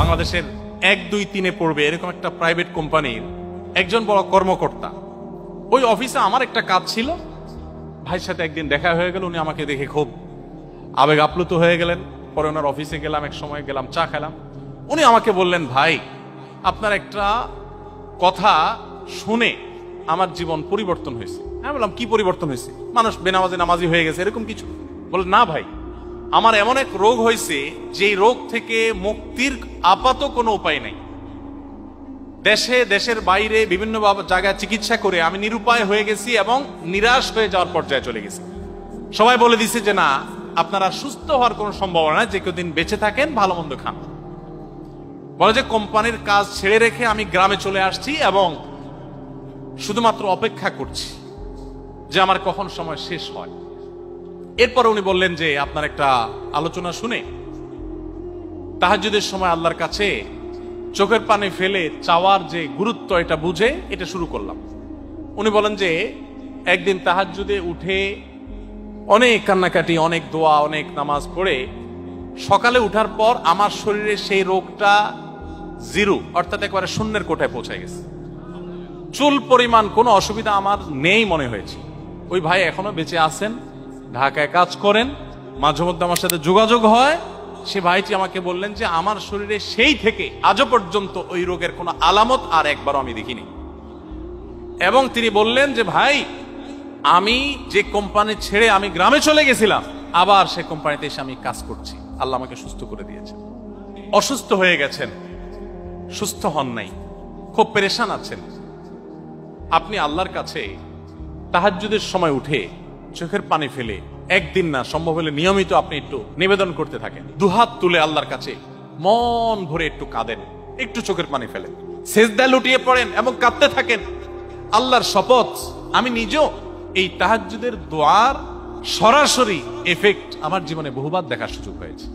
বাংলাদেশের 1, 2, 3-এ পড়বে এরকম একটা প্রাইভেট কোম্পানির একজন বড় কর্মকর্তা। ওই অফিসে আমার একটা কাজ ছিল, ভাইয়ের সাথে একদিন দেখা হয়ে গেল। উনি আমাকে দেখে খুব আবেগ আপ্লুত হয়ে গেলেন। পরে ওনার অফিসে গেলাম, এক সময় গেলাম, চা খেলাম। উনি আমাকে বললেন, ভাই আপনার একটা কথা শুনে আমার জীবন পরিবর্তন হয়েছে। আমি বললাম, কি পরিবর্তন হয়েছে? মানুষ বেনামাজি নামাজি হয়ে গেছে এরকম কিছু? বলে, না ভাই, আমার এমন এক রোগ হয়েছে যে রোগ থেকে মুক্তির আপাত কোনো উপায় নাই। দেশে দেশের বাইরে বিভিন্ন জায়গায় চিকিৎসা করে আমি নিরুপায় হয়ে গেছি এবং নিরাশ হয়ে যাওয়ার পর্যায়ে চলে গেছি। সবাই বলে দিছে যে না, আপনারা সুস্থ হওয়ার কোনো সম্ভাবনা নাই, যে কদিন বেঁচে থাকেন ভালো মন্দ খান। বলে যে কোম্পানির কাজ ছেড়ে রেখে আমি গ্রামে চলে আসছি এবং শুধুমাত্র অপেক্ষা করছি যে আমার কখন সময় শেষ হয়। এরপর উনি বললেন যে আপনার একটা আলোচনা শুনে তাহাজ্জুদের সময় আল্লাহর কাছে চোখের পানি ফেলে চাওয়ার যে গুরুত্ব এটা বুঝে এটা শুরু করলাম। উনি বলেন যে একদিন তাহাজ্জুদে উঠে অনেক কান্নাকাটি, অনেক দোয়া, অনেক নামাজ পড়ে সকালে উঠার পর আমার শরীরে সেই রোগটা জিরো, অর্থাৎ একেবারে শূন্যের কোঠায় পৌঁছে গেছে। চুল পরিমাণ কোনো অসুবিধা আমার নেই মনে হয়েছে। ওই ভাই এখনো বেঁচে আছেন, ঢাকায় কাজ করেন, মাঝে মধ্যে আমার সাথে যোগাযোগ হয়। সে ভাইটি আমাকে বললেন যে আমার শরীরে সেই থেকে আজও পর্যন্ত ওই রোগের কোনো আলামত আর একবারও আমি দেখিনি। এবং তিনি বললেন যে ভাই, আমি যে কোম্পানি ছেড়ে আমি গ্রামে চলে গেছিলাম, আবার সে কোম্পানিতে এসে আমি কাজ করছি। আল্লাহ আমাকে সুস্থ করে দিয়েছেন। অসুস্থ হয়ে গেছেন, সুস্থ হন নাই, খুব পেরেশান আছেন, আপনি আল্লাহর কাছে তাহাজ্জুদের সময় উঠে চোখের পানি ফেলে একদিন না, সম্ভব হলে নিয়মিত আপনি একটু নিবেদন করতে থাকেন। দুহাত তুলে আল্লাহর কাছে মন ভরে একটু কাঁদেন, একটু চোখের পানি ফেলেন, সেজদায় লুটিয়ে পড়েন এবং কাঁদতে থাকেন। আল্লাহর শপথ, আমি নিজেও এই তাহাজ্জুদের দোয়ার সরাসরি এফেক্ট আমার জীবনে বহুবার দেখার সুযোগ হয়েছে।